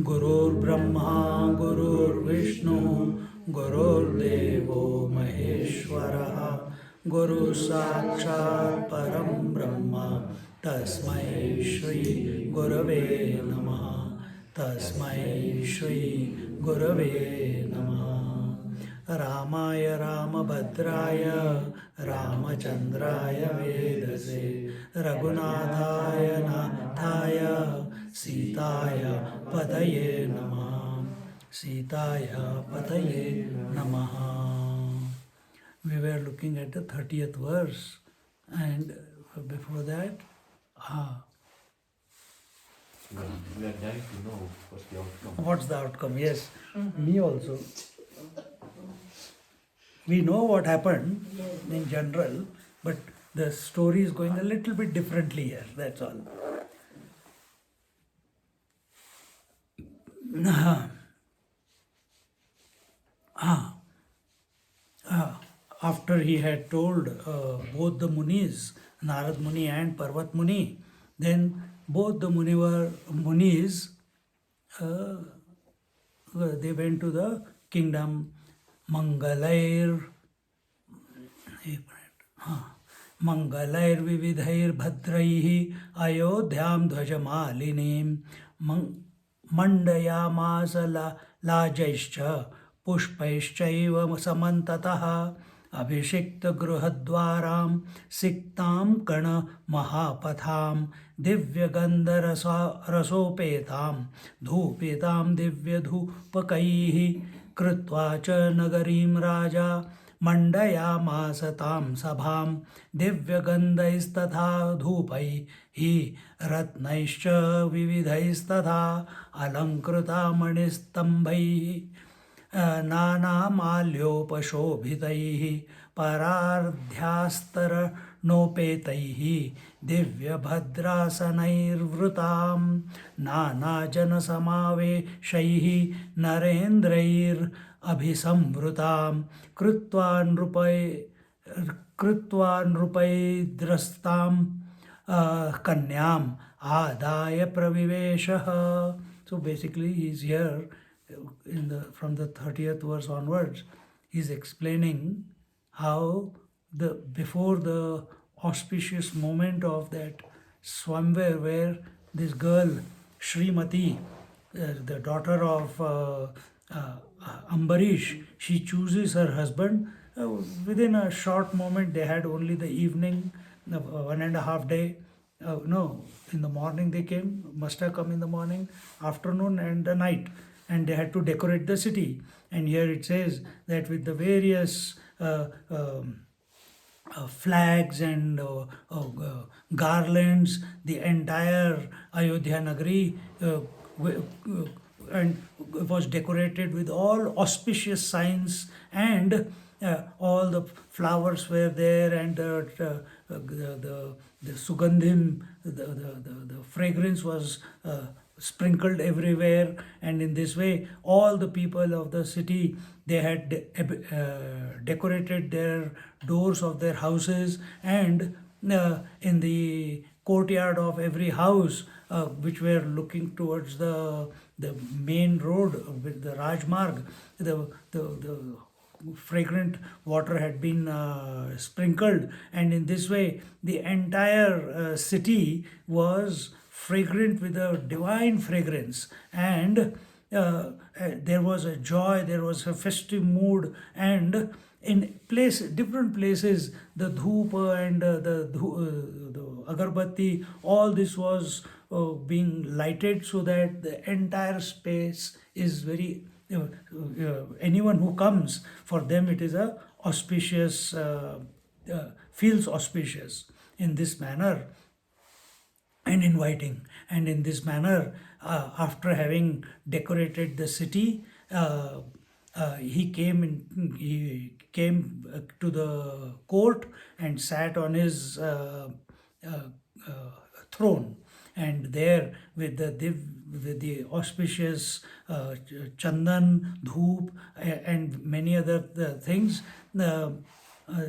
Gurur Brahma, Gurur Vishnu, Gurur Devo Maheshwara, Guru Sakshat Param Brahma, Tasmai Shri Gurave Namaha, Tasmai Shri Gurave Namaha. Ramaya Ramabhadraya Ramachandraya Vedase Raghunathaya Nathaya Sitaya Pataye Namaha. Sitaya Pataye Namaha. We were looking at the 30th verse, and before that, We are dying to know what's the outcome. what's the outcome? Yes, me also. We know what happened in general, but the story is going a little bit differently here, that's all. After he had told both the Munis, Narad Muni and Parvat Muni, then both the Munis, they went to the kingdom Mangalair. Mangalair vividhair bhadraihi ayodhyam dhvajamalinim mandayamasa lajaischa pushpaischaiva samantatah abhishikta gruhadwaram siktam kana mahapatham divya gandha rasopetam dhupetam divya dhupakaihi कृत्वा च नगरीं राजा मण्डयामासतां सभां दिव्यगन्धैस्तथा धूपैः रत्नैश्च विविधैस्तथा अलङ्कृता मणिस्तम्भैः नानामाल्योपशोभितैः परार्ध्यास्तरणोपेतैः दिव्यभद्रासनैर्वृतां नानाजनसमावेशैः नरेन्द्रैरभिसंवृतां कृत्वा नृपैर्द्रस्तां कन्याम् आदाय प्रविवेशः. So basically he is here from the 30th verse onwards, he is explaining how before the auspicious moment of that Swayamvar, where this girl Srimati, the daughter of Ambarish, she chooses her husband. Within a short moment, they had only the evening, 1.5 day. No, in the morning they came, must have come in the morning, afternoon, and the night, and they had to decorate the city. And here it says that with the various flags and garlands, the entire Ayodhya Nagari and was decorated with all auspicious signs, and all the flowers were there, and the sugandhim, the fragrance was sprinkled everywhere. And in this way, all the people of the city, they had decorated their doors of their houses, and in the courtyard of every house, which were looking towards the main road with the Rajmarg, the fragrant water had been sprinkled, and in this way the entire city was fragrant with a divine fragrance, and there was a joy, there was a festive mood, and in different places, the dhupa and the agarbatti, all this was being lighted, so that the entire space is very anyone who comes, for them it is a auspicious, feels auspicious in this manner and inviting. And in this manner, after having decorated the city, he came to the court and sat on his throne, and there with the auspicious chandan, dhoop, and many other things. Uh, uh,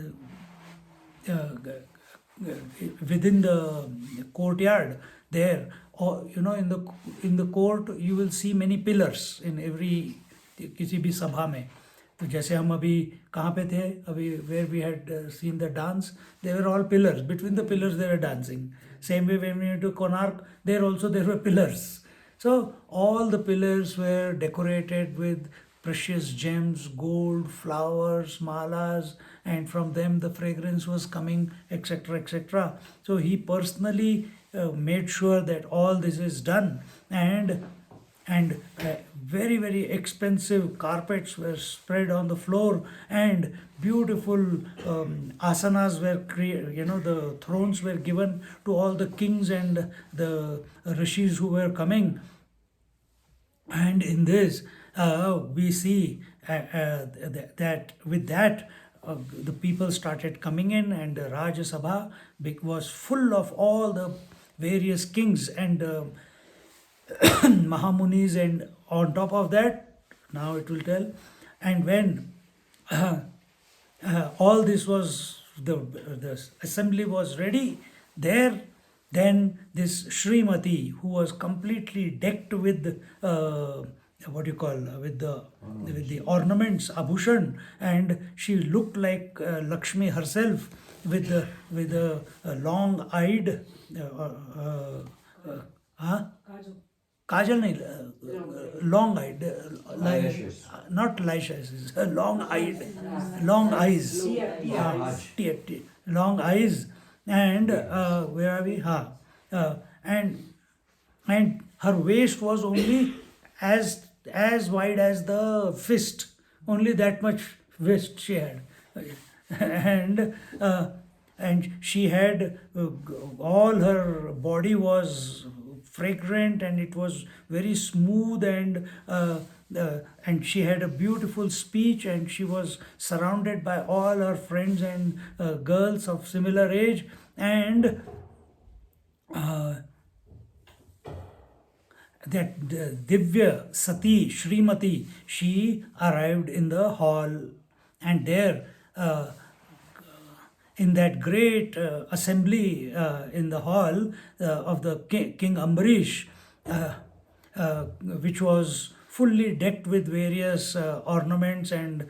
uh, Within the courtyard there, or in the court you will see many pillars in every किसी भी सभा में. तो जैसे हम अभी कहाँ पे थे अभी, where we had seen the dance, they were all pillars. Between the pillars they were dancing. Same way when we went to Konark, there also there were pillars. So all the pillars were decorated with precious gems, gold, flowers, malas, and from them the fragrance was coming, etc., etc. So he personally made sure that all this is done, and very very expensive carpets were spread on the floor, and beautiful asanas were created. The thrones were given to all the kings and the rishis who were coming. And in this, we see that with that, the people started coming in, and the Rajya Sabha was full of all the various kings and Mahamunis, and on top of that, now it will tell, and when all this was, the assembly was ready, there then this Srimati, who was completely decked with what you call with the ornaments, abhushan, and she looked like Lakshmi herself, with the long-eyed kajal nahi, long-eyed, not lashes, long eyes, long eyes, and where are we? And her waist was only as wide as the fist, only that much waist she had, and she had all her body was fragrant, and it was very smooth, and she had a beautiful speech, and she was surrounded by all her friends and girls of similar age, and that Divya Sati Srimati, she arrived in the hall, and there in that great assembly in the hall of the King Ambarish, which was fully decked with various ornaments and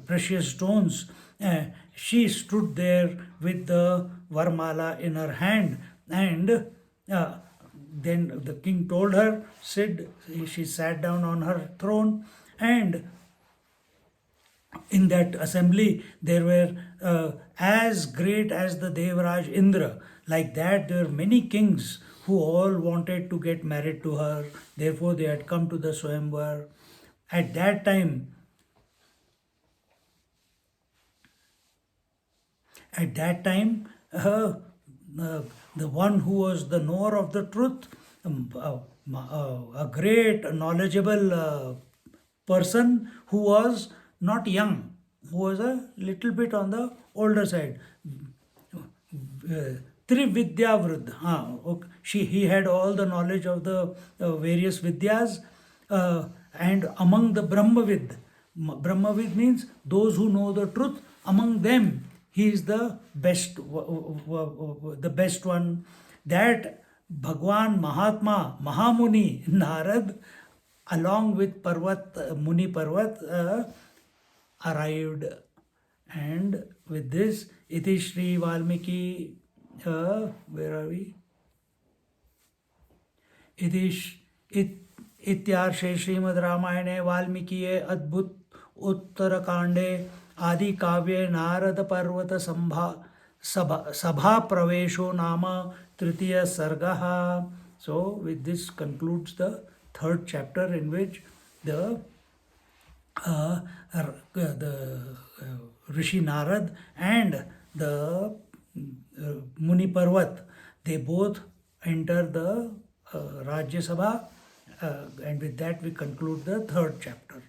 precious stones, she stood there with the Varmala in her hand, and then the king told her, sit. She sat down on her throne, and in that assembly there were as great as the Devraj Indra. Like that, there were many kings who all wanted to get married to her. Therefore, they had come to the Swayamvar. At that time, the one who was the knower of the truth, a great knowledgeable person who was not young, who was a little bit on the older side, Trividya Vrud. He had all the knowledge of the various Vidyas, and among the Brahmavid means those who know the truth. Among them, he is the best one. That Bhagwan Mahatma Mahamuni Narad, along with Muni Parvat, arrived, and with this, Iti Shri Valmiki. Where are we? इत्यार्षे श्रीमद् रामायणे वाल्मीकिये अद्भुत उत्तरकांडे आदि काव्ये नारद पर्वत सभा प्रवेशो नाम तृतीय सर्गः. So with this concludes the third chapter, in which the Rishi Narad and the Muni Parvat, they both enter the Rajya Sabha, and with that we conclude the third chapter.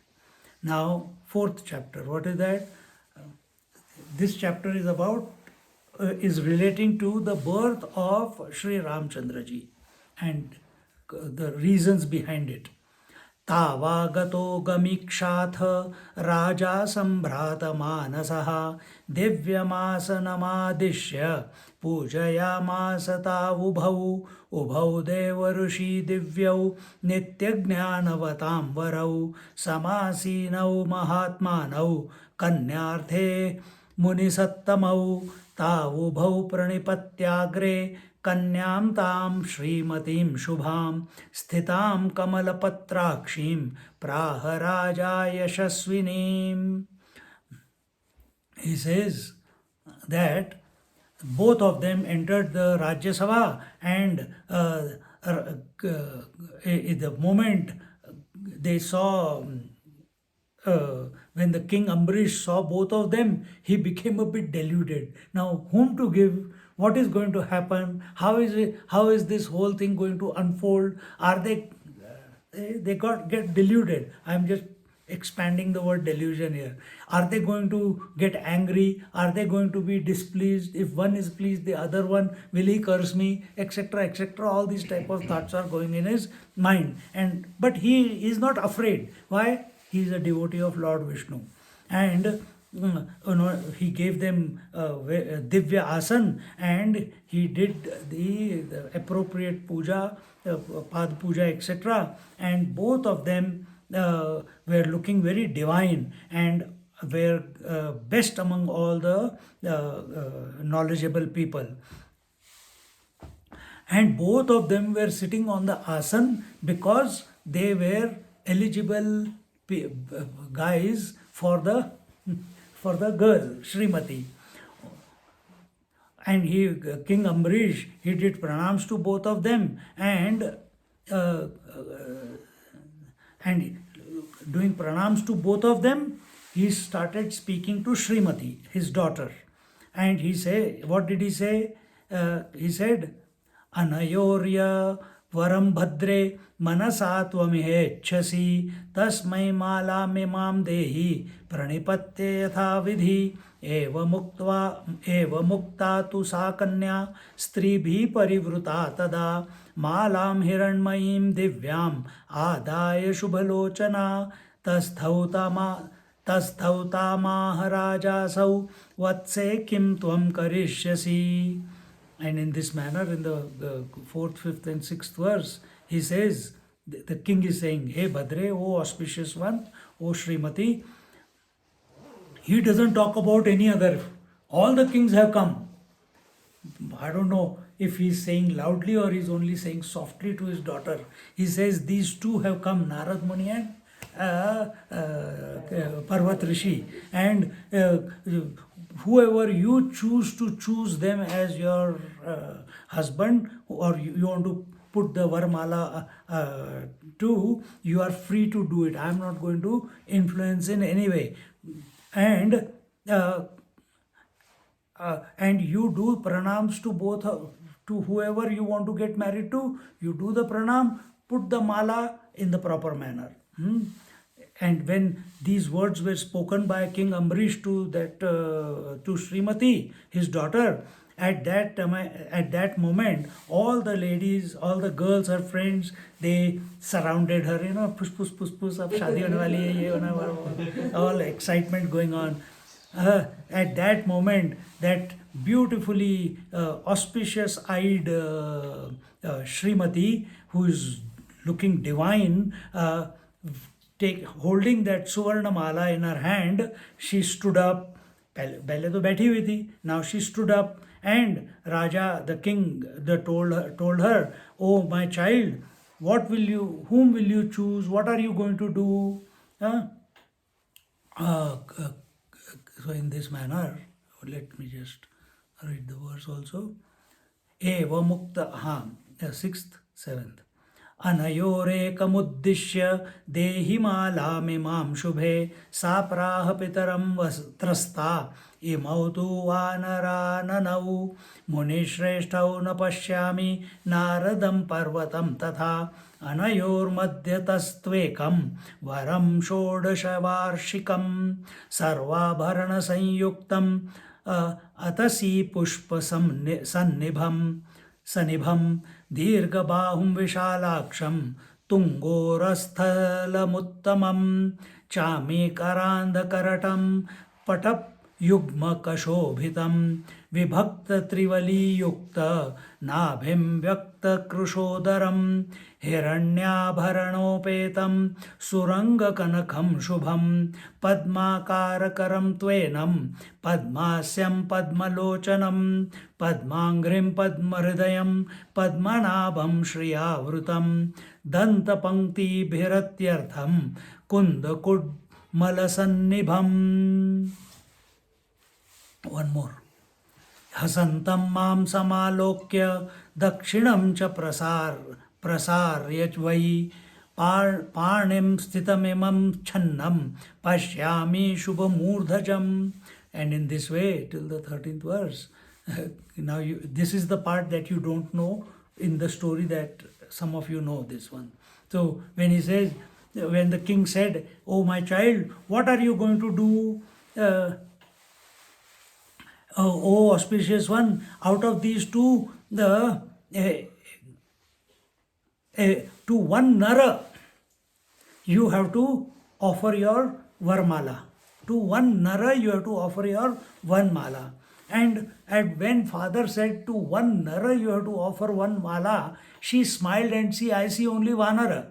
Now fourth chapter. What is that? This chapter is about, is relating to the birth of Sri Ramchandra ji and the reasons behind it. तावागतो गमीक्षाथ राजा सम्भ्रात मानसः दिव्यमासनमादिश्य पूजयामास तावुभौ उभौ देवऋषि दिव्यौ नित्यज्ञानवतां वरौ समासीनौ महात्मानौ कन्यार्थे मुनिसत्तमौ तावुभौ प्रणिपत्याग्रे कन्यां तां श्रीमतीं शुभां स्थितां कमलपत्राक्षीं प्राह राजा यशस्विनीं. He says that both of them entered the Rajya Sabha, and the moment they saw, when the king Ambarish saw both of them, he became a bit deluded. Now, whom to give? What is going to happen? How is this whole thing going to unfold? Are they get deluded? I'm just expanding the word delusion here. Are they going to get angry? Are they going to be displeased? If one is pleased, the other one, will he curse me, etc., etc. All these type of thoughts are going in his mind, but he is not afraid. Why? He is a devotee of Lord Vishnu, and he gave them Divya Asan, and he did the appropriate puja, Pad puja, etc. And both of them were looking very divine and were best among all the knowledgeable people. And both of them were sitting on the asan because they were eligible guys for the girl, Srimati. And King Ambarish, he did pranams to both of them, and doing pranams to both of them, he started speaking to Srimati, his daughter. And what did he say? He said, Anayorya varam bhadre manasa tvamihechasi tasmai mala mimam dehi pranipatye yatha vidhi eva mukta tu sa kanya stribhi parivruta tada malam hiranmayim divyam adaya shubhalochana tasthauta maharajasau vatse kim tvam karishyasi. And in this manner, in the 4th, 5th and 6th verse, he says, the king is saying, hey Bhadre, O auspicious one, O Srimati. He doesn't talk about any other. All the kings have come. I don't know if he's saying loudly or he's only saying softly to his daughter. He says, these two have come, Narad Muni and Parvat Rishi. And whoever you choose to choose them as your husband, or you want to put the Varmala to, you are free to do it. I am not going to influence in any way. And you do pranams to both, to whoever you want to get married to, you do the pranam, put the mala in the proper manner. And when these words were spoken by King Ambarish to Srimati, his daughter, at that moment, all the ladies, all the girls, her friends, they surrounded her. Push, ab shaadi hone wali hai, ye hone wala, all excitement going on. At that moment, that beautifully auspicious-eyed Srimati, who is looking divine, holding that Suvarna Mala in her hand, she stood up. Pehle to baithi hui thi. Now she stood up, and Raja, the king, told her, oh my child, whom will you choose? What are you going to do? So in this manner, let me just read the verse also. Eva mukta, 6th, 7th. Anayorekam dehi malamimam shubhe saprah pitaram vastrasta imau tu vanarananau munishrestau na pashyami naradam parvatam tatha अनयोर्मध्यतस्त्वेकं वरं षोडशवार्षिकं सर्वाभरणसंयुक्तं अतसी पुष्पसन्निभं सनिभं दीर्घबाहुं विशालाक्षं तुङ्गोरस्थलमुत्तमं चामीकरान्धकरटं पटयुग्मकशोभितं विभक्तत्रिवलीयुक्त नाभिं व्यक्तकृशोदरं हिरण्याभरणोपेतं सुरङ्गकनकं शुभं पद्माकारकरं त्वेनं पद्मास्यं पद्मलोचनं पद्माङ्घ्रिं पद्महृदयं पद्मनाभं श्रियावृतं दन्तपङ्क्तिभिरत्यर्थं कुन्दकुड्मलसन्निभम्. One more. हसन्तं मां समालोक्य दक्षिणं च प्रसार्य वै पाणिं स्थितमिमं छन्नं पश्यामि शुभमूर्धजम्. And in this way till the 13th verse. Now this is the part that you don't know in the story, that some of you know this one. So when he says, when the king said, "Oh my child, what are you going to do? Oh auspicious one, out of these two, to one Nara, you have to offer your Varmala. To one Nara, you have to offer your one mala." And when father said to one Nara, you have to offer one mala, she smiled and I see only Vanara.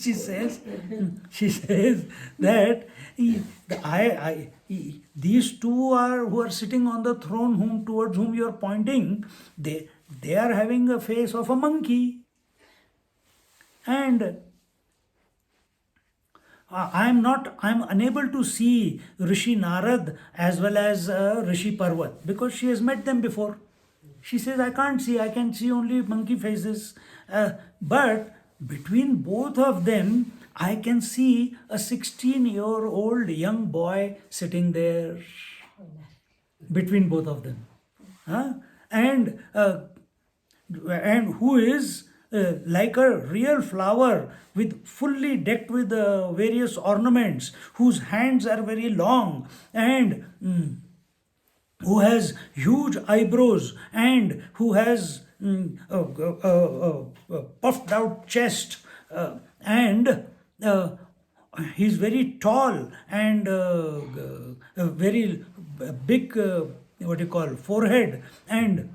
she says that these two are who are sitting on the throne, towards whom you are pointing, they are having a face of a monkey. And I'm unable to see Rishi Narad as well as Rishi Parvat, because she has met them before. She says, I can see only monkey faces. But between both of them, I can see a 16-year-old young boy sitting there between both of them. And who is like a real flower, with fully decked with various ornaments, whose hands are very long, and who has huge eyebrows, and who has puffed out chest, and he's very tall, and a very big forehead, and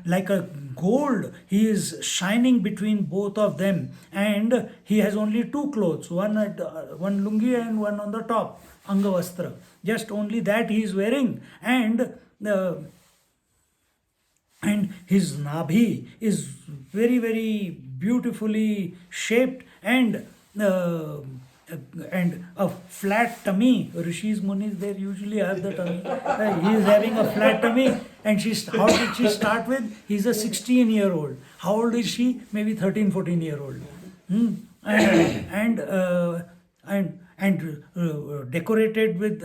like a gold, he is shining between both of them, and he has only two clothes, one lungi and one on the top, angavastra, just only that he is wearing, and his nabhi is very, very beautifully shaped, and a flat tummy. Rishis, Munis, they usually have the tummy. He is having a flat tummy, and how did she start with? He's a 16-year-old. How old is she? Maybe 13, 14-year-old. And decorated with,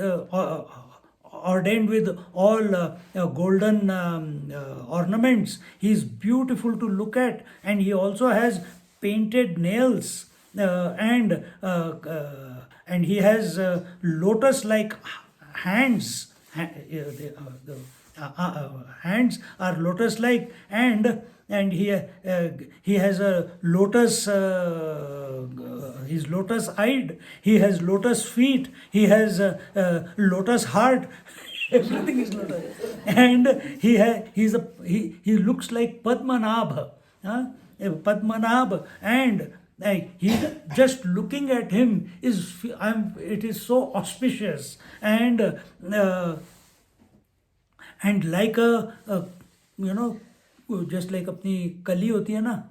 ordained with all golden ornaments. He is beautiful to look at, and he also has painted nails. And he has lotus-like hands. Hands are lotus-like, and he has a lotus. He's lotus-eyed. He has lotus feet. He has lotus heart. Everything is lotus, and he looks like Padmanabha. Padmanabha, and he's just looking at him it is so auspicious, and like a just like apni kali hoti hai na,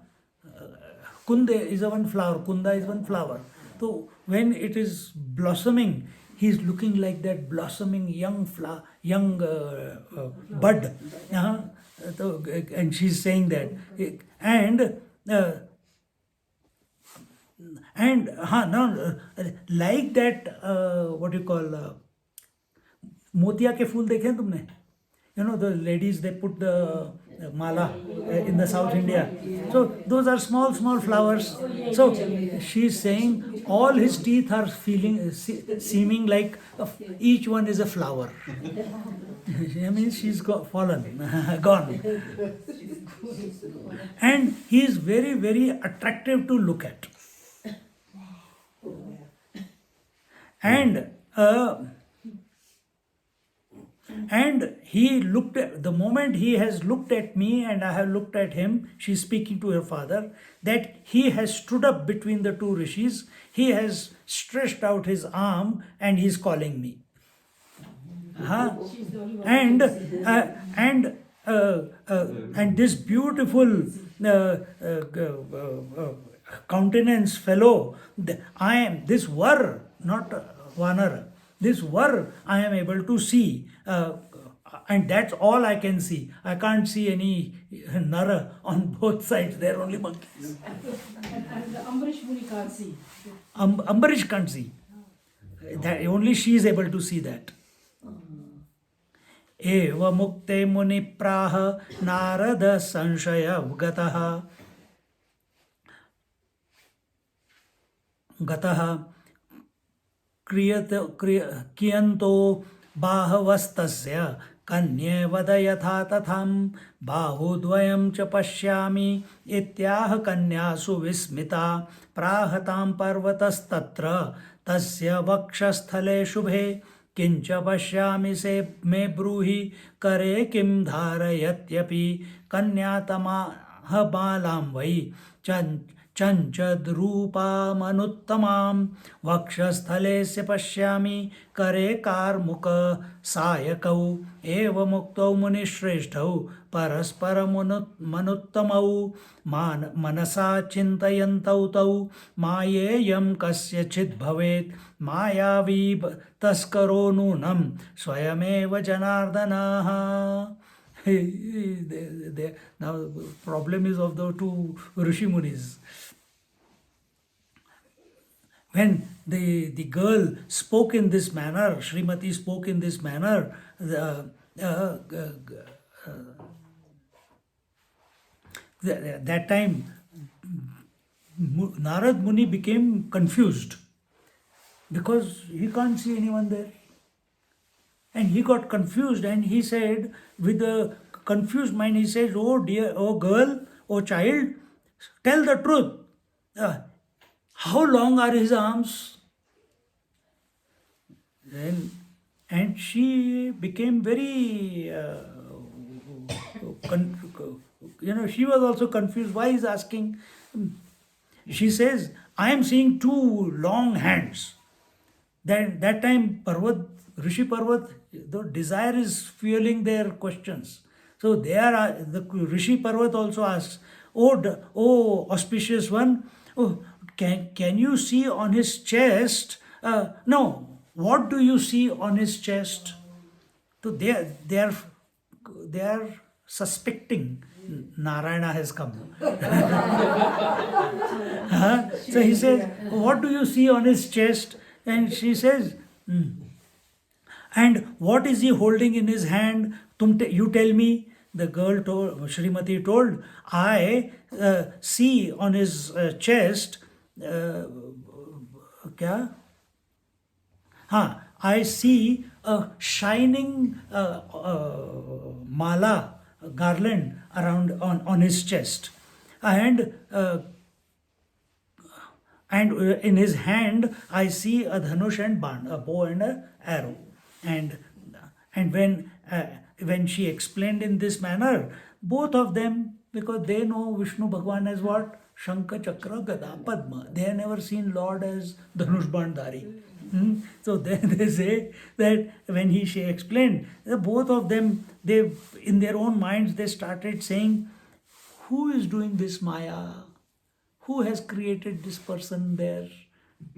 kunde is one flower, kunda is one flower. So when it is blossoming, he's looking like that blossoming young bud. And she's saying that, and like that, मोतिया के फूल देखे हैं तुमने? the ladies, they put the mala in the South India. So those are small, small flowers. So she's saying all his teeth are seeming like each one is a flower. I mean, she's fallen, gone. And he is very, very attractive to look at. And he looked at, the moment he has looked at me and I have looked at him, she's speaking to her father, that he has stood up between the two rishis, he has stretched out his arm and he's calling me. And this beautiful countenance fellow, this var, not vanar, this var I am able to see, and that's all I can see. I can't see any nara on both sides, they're only monkeys. And Ambarish Muni can't see. Ambarish can't see. That, only she is able to see that. Eva mukte muni praha narada sanshaya gataha kiyanto bahavastasya kanye vadayatha tatham bahudvayam cha pashyami ityaha kanyasu vismita prahatam parvatastatra tasya vakshasthale shubhe kincha pashyami se me bruhi kare kim dharayatyapi kanyatamaha balam vai chanchadrupam vakshasthale se pashyami kare karmuka sayakau eva muktau munishreshthau paraspara manuttamau manasa chintayantau tau mayeyam kasyachit bhavet mayavi taskaro nunam swayameva janardanaha. Now the problem is of the two Rishi Munis. When the girl spoke in this manner, Srimati spoke in this manner, that time Narad Muni became confused because he can't see anyone there. And he got confused and he said, with a confused mind, he says, oh dear, oh girl, oh child, tell the truth. How long are his arms? And she became very, she was also confused. Why is asking? She says, I am seeing two long hands. That time, Rishi Parvat, the desire is fueling their questions. So the Rishi Parvat also asks, oh auspicious one, can you see on his chest? No, what do you see on his chest? So they are suspecting Narayana has come. So he says, what do you see on his chest? And she says, and what is he holding in his hand? You tell me. The girl told, Srimati told, I see on his chest, I see a shining mala, garland around on his chest, and in his hand I see a dhanush and ban, a bow and an arrow, and when she explained in this manner, both of them, because they know Vishnu Bhagwan as what? Shankha, Chakra, Gada, Padma. They have never seen Lord as Dhanush Bandhari. So they say that when she explained, both of them, they in their own minds, they started saying, who is doing this Maya? Who has created this person there,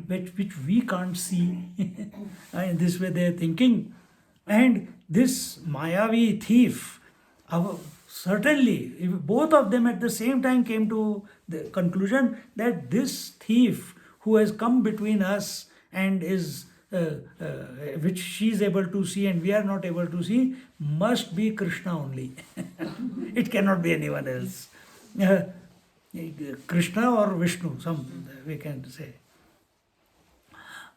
which we can't see? In this way they are thinking. And this Mayavi thief, certainly, if both of them at the same time came to the conclusion that this thief who has come between us and is which she is able to see and we are not able to see, must be Krishna only. It cannot be anyone else. Krishna or Vishnu, some we can say.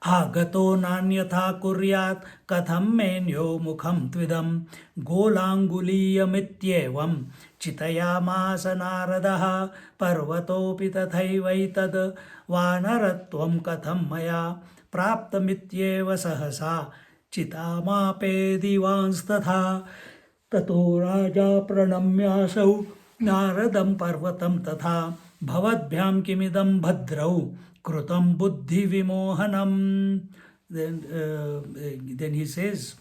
Agato nanyatha kuryat katham menyo mukham tvidam golanguliyamitevam chitayamasa naradaha parvatopi tathaivaitad vanaratvam katham maya praptamityeva sahasa चितामापेदिवांस्तथा ततो राजा प्रणम्यासौ नारदं पर्वतं तथा भवद्भ्यां किमिदं भद्रौ कृतं बुद्धिविमोहनम्. Then he says,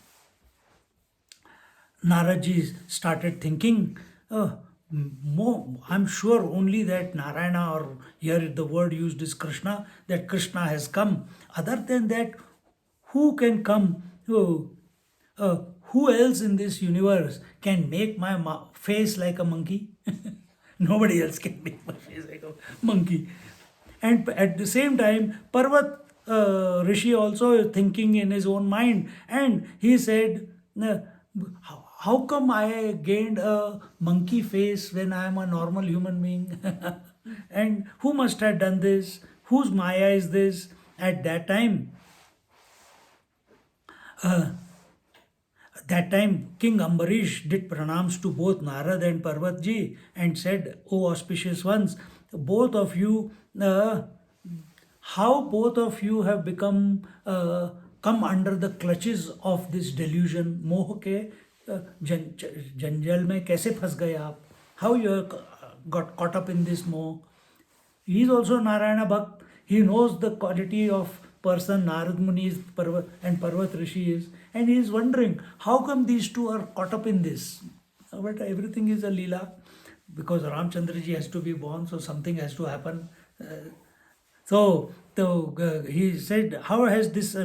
Naradji started thinking, I'm sure only that Narayana, or here the word used is Krishna, that Krishna has come. Other than that, who can come? Who else in this universe can make my face like a monkey? Nobody else can make my face like a monkey. And at the same time, Parvat Rishi also is thinking in his own mind, and he said, how come I gained a monkey face when I am a normal human being? And who must have done this? Whose Maya is this? At that time, King Ambarish did pranams to both Narad and Parvatji and said, O auspicious ones, both of you, how both of you have become, come under the clutches of this delusion, moh ke janjal mein kaise phas gaye aap? How you got caught up in this moh? He is also Narayana Bhakt. He knows the quality of person Narad Muni is and Parvat Rishi is, and he is wondering how come these two are caught up in this. But everything is a leela, because Ramchandraji has to be born, so something has to happen. So he said, how has this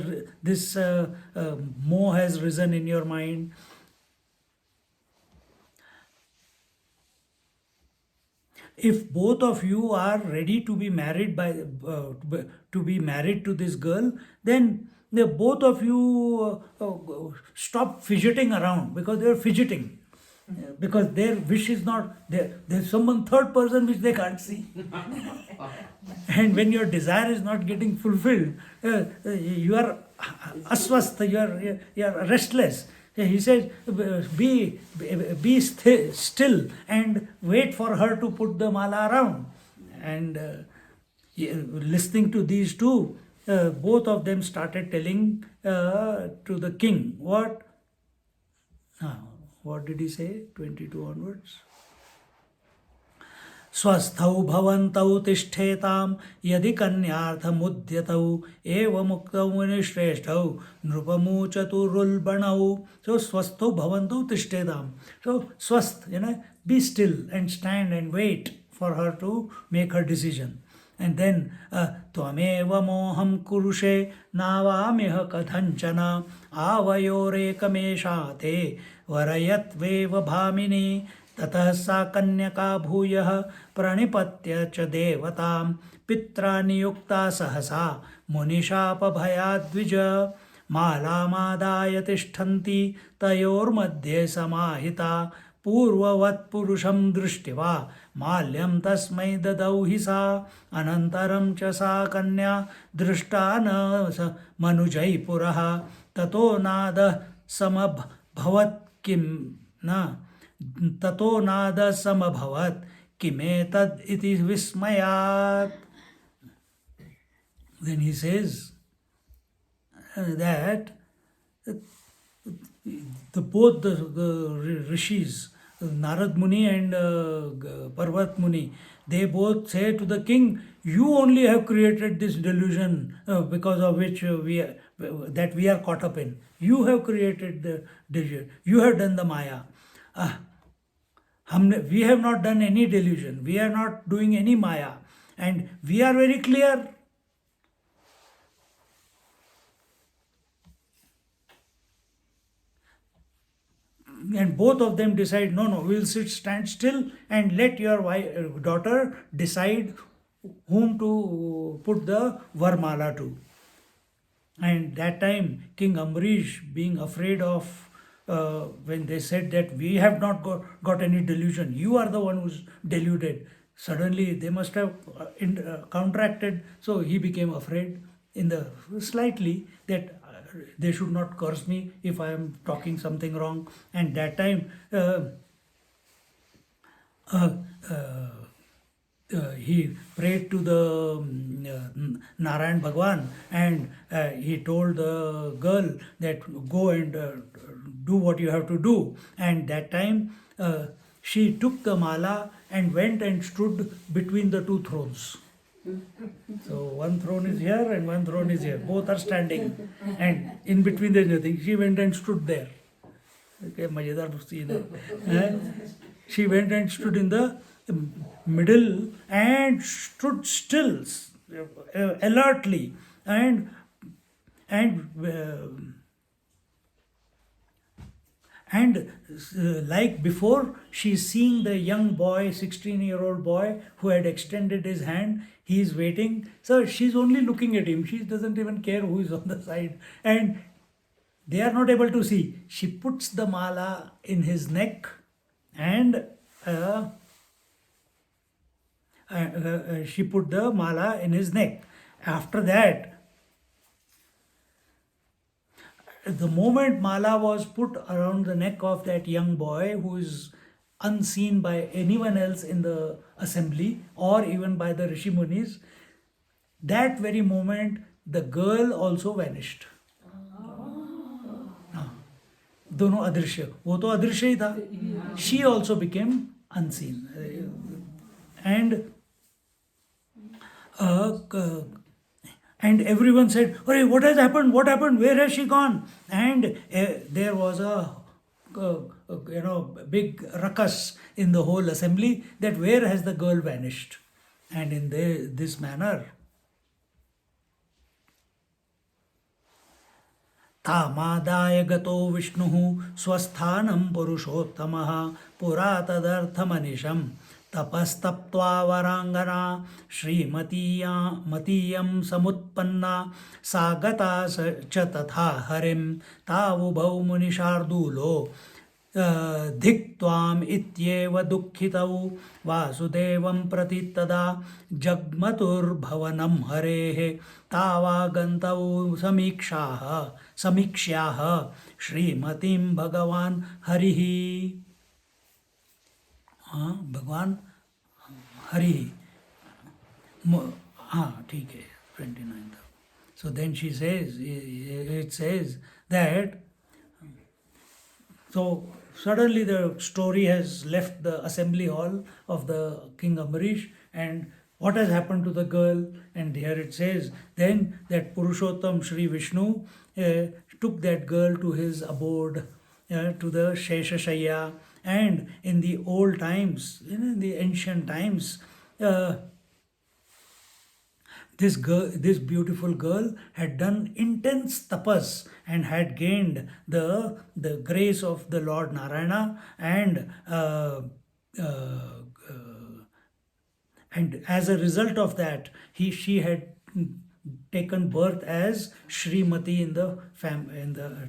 moh has risen in your mind? If both of you are ready to be married to this girl, then both of you stop fidgeting around, because they are fidgeting. Because their wish is not there. There's someone third person which they can't see. And when your desire is not getting fulfilled, you are aswastha, you are restless. He says, be still and wait for her to put the mala around. And listening to these two, both of them started telling to the king. What did he say? 22 onwards. स्वस्थौ भवन्तौ तिष्ठेतां यदि कन्यार्थमुद्यतौ एवमुक्तौ मुनिश्रेष्ठौ नृपमुचतुरुल्बणौ. So स्वस्थौ भवन्तौ तिष्ठेतां. So swasth, be still and stand and wait for her to make her decision. And then त्वमेव मोहं कुरुषे नावामिह कथञ्चन आवयोरेकमेषा ते वरयत्वेव भामिनी. ततः सा कन्यका भूयः प्रणिपत्य च देवतां पित्रा नियुक्ता सहसा मुनिशापभयाद्विज. मालामादाय तिष्ठन्ति तयोर्मध्ये समाहिता पूर्ववत् पुरुषं दृष्ट्वा माल्यं तस्मै ददौ हि सा. अनन्तरं च सा कन्या दृष्टा न मनुजै पुरः. ततो नादः समभवत् किमेतद् इति विस्मयात्. Then he says that both the rishis, Narad Muni and Parvat Muni, they both say to the king, you only have created this delusion because of which we are caught up in. You have created the delusion. You have done the Maya. We have not done any delusion. We are not doing any Maya. And we are very clear. And both of them decide, no, we will stand still and let your daughter decide whom to put the Varmala to. And that time, King Ambarish, being afraid of when they said that we have not got any delusion, you are the one who's deluded. Suddenly, they must have counteracted. So he became afraid in the slightly that they should not curse me if I am talking something wrong. And that time, uh, uh, he prayed to the Narayan Bhagwan, and he told the girl that go and do what you have to do. And that time she took the mala and went and stood between the two thrones. So one throne is here and one throne is here. Both are standing, and in between there is nothing. She went and stood there. Okay, majedar scene. She went and stood in the middle and stood still, alertly, and like before, she's seeing the young boy, 16-year-old boy who had extended his hand. He is waiting. So she's only looking at him. She doesn't even care who is on the side. And they are not able to see. She puts the mala in his neck, and she put the mala in his neck. After that, the moment mala was put around the neck of that young boy who is unseen by anyone else in the assembly or even by the Rishi Munis, that very moment the girl also vanished. दोनों अदृश्य, वो तो अदृश्य ही था. She also became unseen. And everyone said, "Hey, what has happened? What happened? Where has she gone?" And there was a big ruckus in the whole assembly that where has the girl vanished? And in this manner, तामादाय गतो विष्णुः स्वस्थानं पुरुषोत्तमः पुरा तदर्थमनिशं तपस्तप्त्वा वराङ्गना मतीयं समुत्पन्ना सा गता च तथा हरिं तावुभौ मुनिशार्दूलो धिक्त्वाम् इत्येव दुःखितौ वासुदेवं प्रति तदा जग्मतुर्भवनं हरेः तावागन्तौ समीक्ष्याः श्रीमतीं भगवान् हरिः. भगवान हरि. ठीक है, 29th. So then she says, it says that, so suddenly the story has left the assembly hall of the King Ambarish, and what has happened to the girl? And here it says then that Purushottam Shri Vishnu took that girl to his abode, to the Sheshashaya. And in the old times, in the ancient times, this beautiful girl had done intense tapas and had gained the grace of the Lord Narayana, and as a result of that, she had taken birth as Srimati in the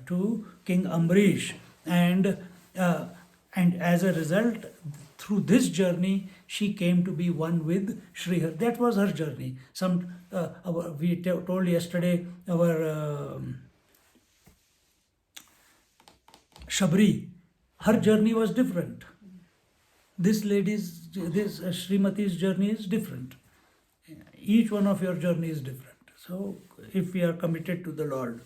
to King Ambarish, and as a result, through this journey, she came to be one with Srihar. That was her journey. We told yesterday, our Shabri, her journey was different. This Srimati's journey is different. Each one of your journey is different. So, if we are committed to the Lord,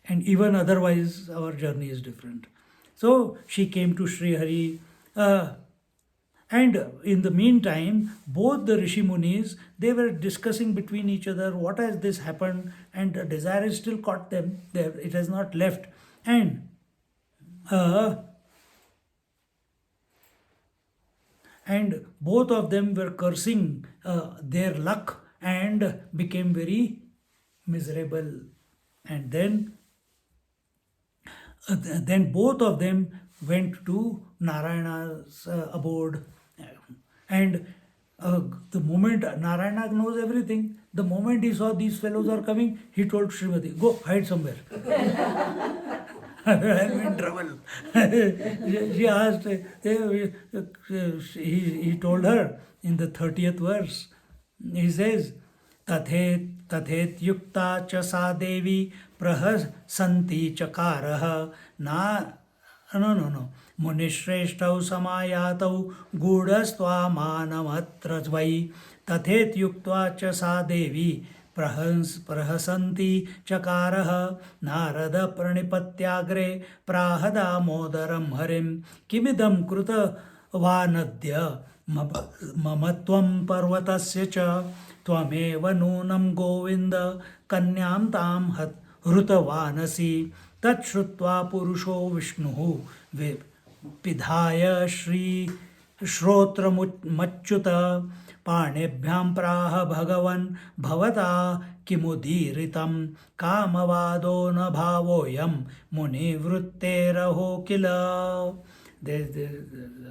and even otherwise, our journey is different. So she came to Sri Hari, and in the meantime, both the Rishi Munis, they were discussing between each other, what has this happened, and the desire has still caught them there, it has not left, and both of them were cursing their luck and became very miserable. And then both of them went to Narayana's abode, and The moment Narayana knows everything, the moment he saw these fellows are coming, he told Srimati, go hide somewhere. I'm in trouble. She asked, he told her in the 30th verse, he says, Tathet yukta cha sa devi prahasanti chakarah na no. Munishreshtau samayatau gudastvamanamatras vai tathet yuktva cha sa devi prahasanti chakarah narada pranipatyagre prahadamodaram harim kimidam kruta vanadya mamatvam parvatasya cha tvameva nunam govinda kanyam tam hrutavanasi तच्छ्रुत्वा पुरुषो विष्णुः पिधाय श्री श्रोत्रमुच्युत पाणिभ्यां प्राह भगवन् भवता किमुदीरितं कामवादो न भावोऽयं मुनिवृत्तेरहो किल.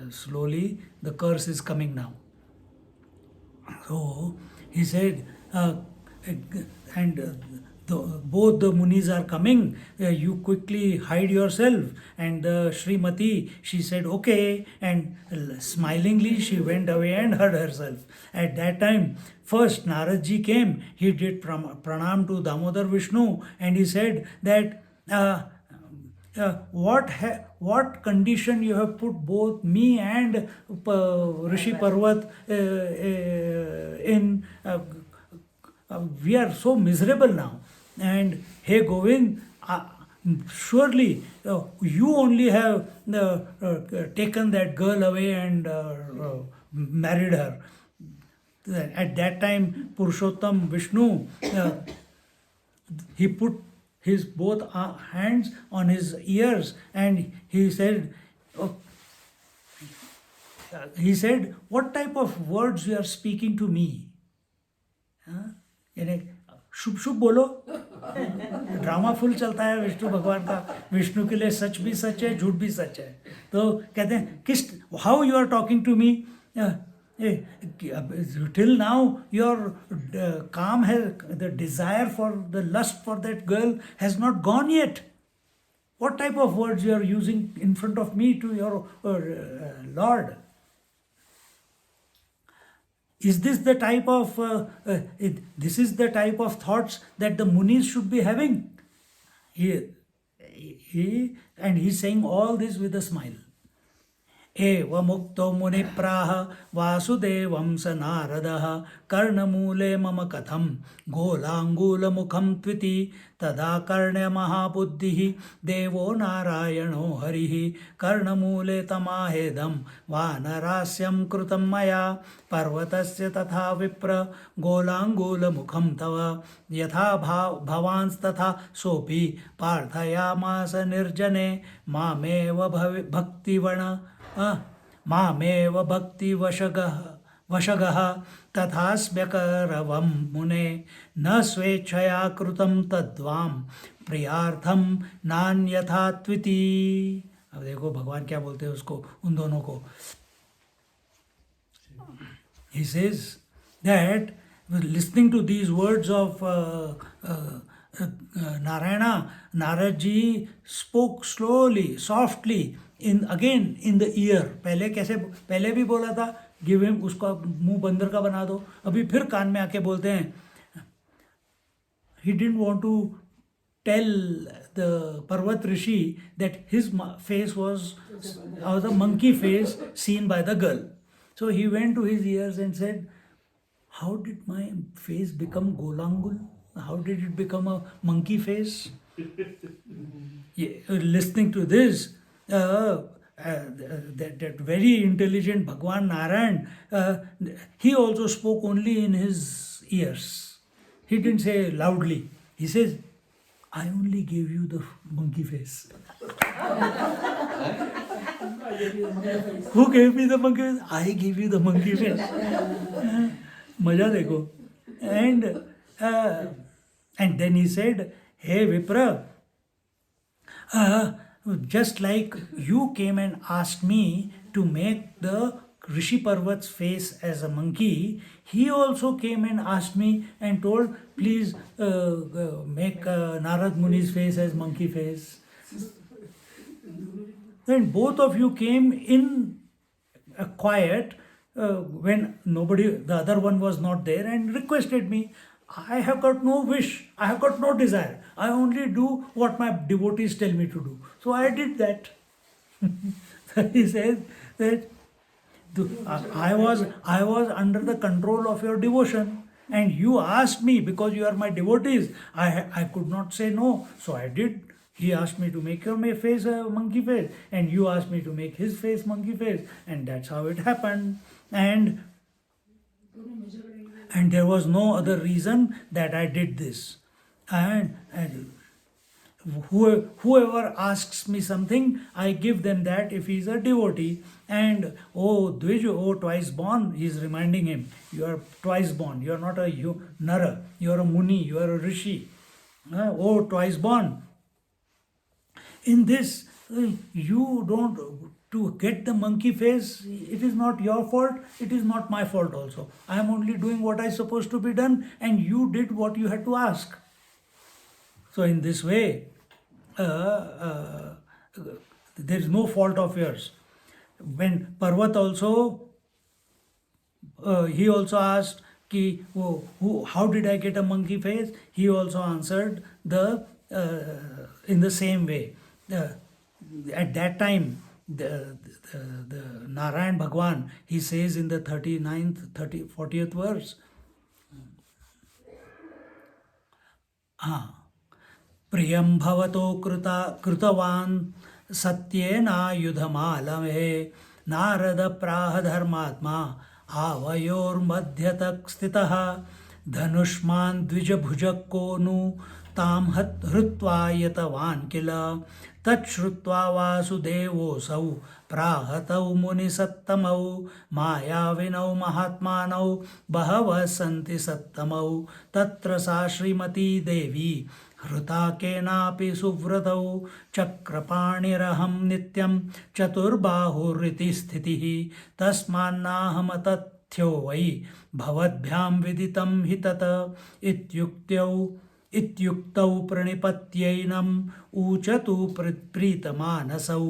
Slowly the curse is coming now. So he said, both the munis are coming, you quickly hide yourself. And Srimati, she said okay, and smilingly she went away and hid herself. At that time, first Naradji came, he did pranam to Damodar Vishnu, and he said that what condition you have put both me and Rishi Parvat in. We are so miserable now. And hey Govind, surely you only have taken that girl away and married her. At that time, Purushottam Vishnu, he put his both hands on his ears and he said, what type of words you are speaking to me? शुभ शुभ बोलो. Drama full चलता है विष्णु भगवान का. विष्णु के लिए सच भी सच है, झूठ भी सच है. तो कहते हैं किस how you are talking to me. till now your calm has, the desire for the lust for that girl has not gone yet. What type of words you are using in front of me to your Lord? Is this the type of this is the type of thoughts that the munis should be having? He's saying all this with a smile. एवमुक्तो मुनिप्राह वासुदेवं स नारदः कर्णमूले मम कथं गोलाङ्गूलमुखं त्विति तदा कर्ण्यमहाबुद्धिः देवो नारायणो हरिः कर्णमूले तमाहेदं वानरास्यं कृतं मया पर्वतस्य तथा विप्र गोलाङ्गूलमुखं तव यथा भवांस्तथा सोऽपि प्रार्थयामास निर्जने मामेव भक्तिवण मामेव भक्तिवशगः तथास्म्यकरवं मुने न स्वेच्छया कृतं तद्वां प्रियार्थं नान्यथा त्विति. अब देखो भगवान क्या बोलते हैं उसको, उन दोनों को. He says that listening to these words of Narayana, Naradji spoke slowly, softly, again in the ear. पहले कैसे, पहले भी बोला था give him, उसका मुंह बंदर का बना दो. अभी फिर कान में आके बोलते हैं. He didn't want to tell the Parvat Rishi that his face was a monkey face seen by the girl. So he went to his ears and said, how did my face become Golangul? How did it become a monkey face? Listening to this, that very intelligent Bhagwan Narayan, he also spoke only in his ears. He didn't say loudly. He says, I only gave you the monkey face. Who gave me the monkey face? I gave you the monkey face. Maja dekho. And then he said, hey Vipra, just like you came and asked me to make the Rishi Parvat's face as a monkey, he also came and asked me and told, please make Narad Muni's face as monkey face. Then both of you came in quiet when nobody, the other one was not there, and requested me. I have got no wish, I have got no desire. I only do what my devotees tell me to do. So I did that. He says that I was under the control of your devotion, and you asked me because you are my devotees. I could not say no, so I did. He asked me to make your face a monkey face, and you asked me to make his face monkey face, and that's how it happened. And there was no other reason that I did this. And whoever asks me something, I give them that if he is a devotee. And oh Dvij, oh twice born, he is reminding him, you are twice born, you are not a Nara, you are a Muni, you are a Rishi. Oh twice born. In this, you don't, to get the monkey face, it is not your fault, it is not my fault also. I am only doing what is supposed to be done, and you did what you had to ask. So in this way, there is no fault of yours. When Parvat also, he also asked, Ki, how did I get a monkey face? He also answered in the same way. At that time, the Narayan Bhagwan, he says in the 40th verse, प्रियं भवतो कृतवान् सत्येनायुधमालमे नारद प्राह धर्मात्मा आवयोर्मध्यतः स्थितः धनुष्मान् द्विजभुजको नु तां हृत्वा यतवान् किल तच्छ्रुत्वा वासुदेवोऽसौ प्राहतौ मुनिसत्तमौ मायाविनौ महात्मानौ बहवः सन्ति सत्तमौ तत्र सा श्रीमती देवी हृता केनापि सुव्रतौ चक्रपाणिरहं नित्यं चतुर्बाहुरिति स्थितिः तस्मान्नाहमतथ्यो वै भवद्भ्यां विदितं हि तत इत्युक्तौ प्रणिपत्यैनम् ऊचतु प्रीतमानसौ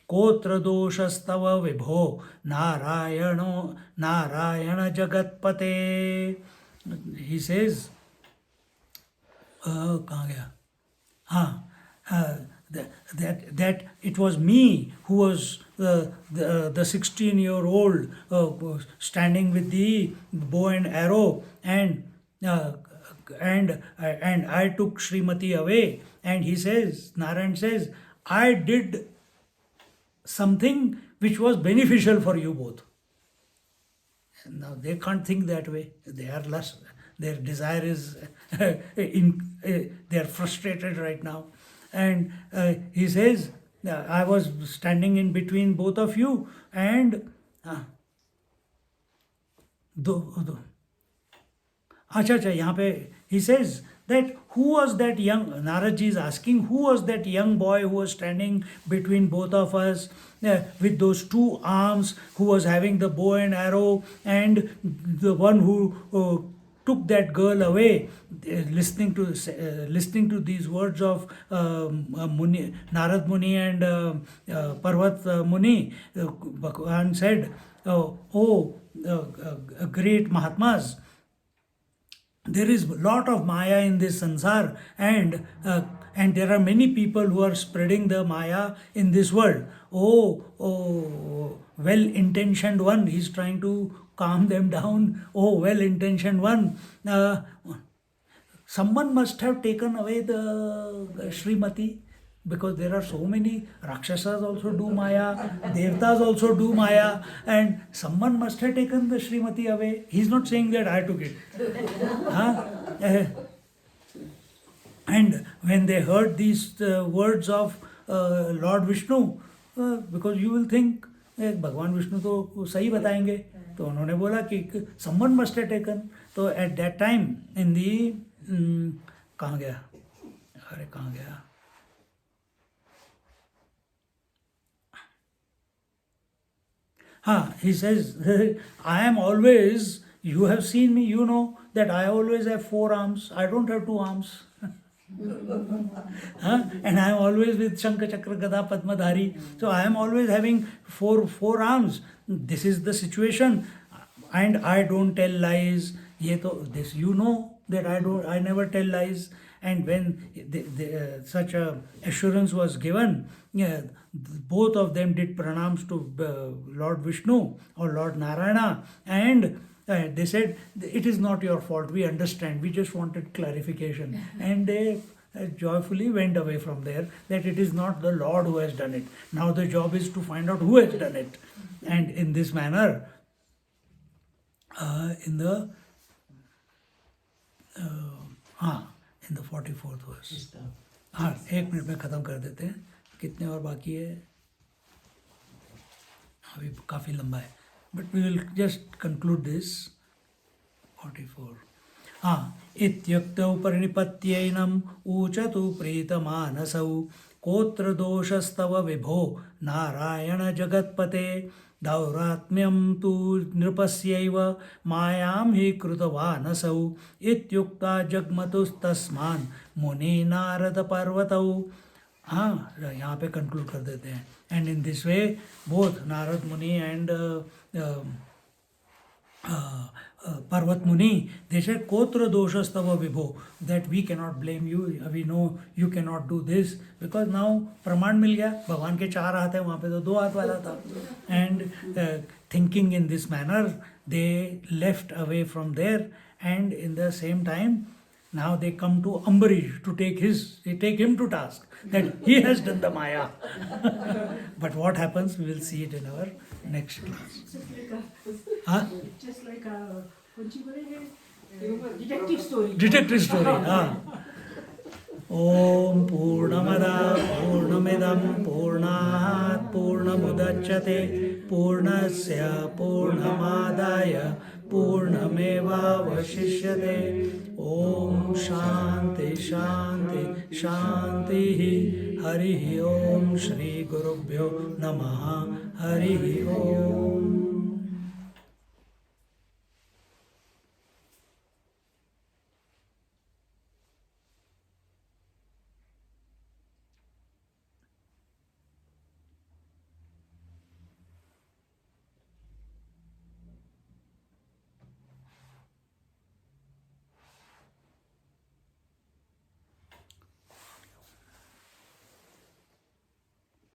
कोत्र दोषस्तव विभो नारायण जगत्पते. He says, कहाँ गया? That it was me who was the 16-year-old standing with the bow and arrow, and I took Srimati away. And he says, Narayan says, I did something which was beneficial for you both. Now they can't think that way. They are lust. Their desire is they are frustrated right now. And he says, I was standing in between both of you, and यहाँ पे he says that who was that young, Naradji is asking, who was that young boy who was standing between both of us with those two arms, who was having the bow and arrow, and the one who took that girl away, listening to these words of Muni, Narad Muni and Parvat Muni. Bhagavan said, great Mahatmas, there is a lot of Maya in this sansar, and there are many people who are spreading the Maya in this world. Oh, well-intentioned one, he's trying to calm them down. Oh, well-intentioned one. Someone must have taken away the Srimati, because there are so many Rakshasas also do Maya, Devtas also do Maya, and someone must have taken the Srimati away. He's not saying that I took it. And when they heard these words of Lord Vishnu, because you will think भगवान विष्णु तो सही बताएंगे, तो उन्होंने बोला कि someone must have taken. तो at that time in the कहाँ गया? अरे कहाँ गया? He says, I am always, you have seen me, you know that I always have 4 arms. I don't have 2 arms. And I am always with Shankha Chakra Gada Padmadhari. So I am always having four arms. This is the situation. And I don't tell lies. This you know that I never tell lies. And when such a assurance was given, yeah, both of them did pranams to Lord Vishnu or Lord Narayana, and they said, it is not your fault, we understand, we just wanted clarification. And they joyfully went away from there, that it is not the Lord who has done it. Now the job is to find out who has done it. And in this manner, in the 44th verse. हाँ, 1 minute में ख़त्म कर देते हैं. कितने और बाकी है? अभी काफ़ी लंबा है. But we will just conclude this. 44. इत्युक्तौ परिनिपत्यैनम् ऊचतु प्रीतमानसौ कोत्र दोषस्तव विभो नारायण जगत्पते दौरात्म्यं तु नृपस्यैव मायां हि कृतवानसौ इत्युक्ता जग्मतुस्तस्मान् मुनि नारद पर्वतौ. यहाँ पे कंक्लूड कर देते हैं. And in this way both Narad मुनि and Parvat Muni, they said, Kotra doshastava vibho, that we cannot blame you, we know you cannot do this, because now praman mil gaya, भगवान के 4 हाथ है, वहाँ पे तो 2 हाथ वाला था. And thinking in this manner, they left away from there, and in the same time, now they come to Ambarish to take him to task, that he has done the Maya. But what happens, we will see it in our next class. Just like a detective story. Detective story. Om Purnamada Purnamidam Purnat Purnamudachyate Purnasya Purnamadaya Purnameva Vashishyate. Om Shanti Shanti Shanti. Hari Om Shri Gurubhyo Namaha. Hari Om.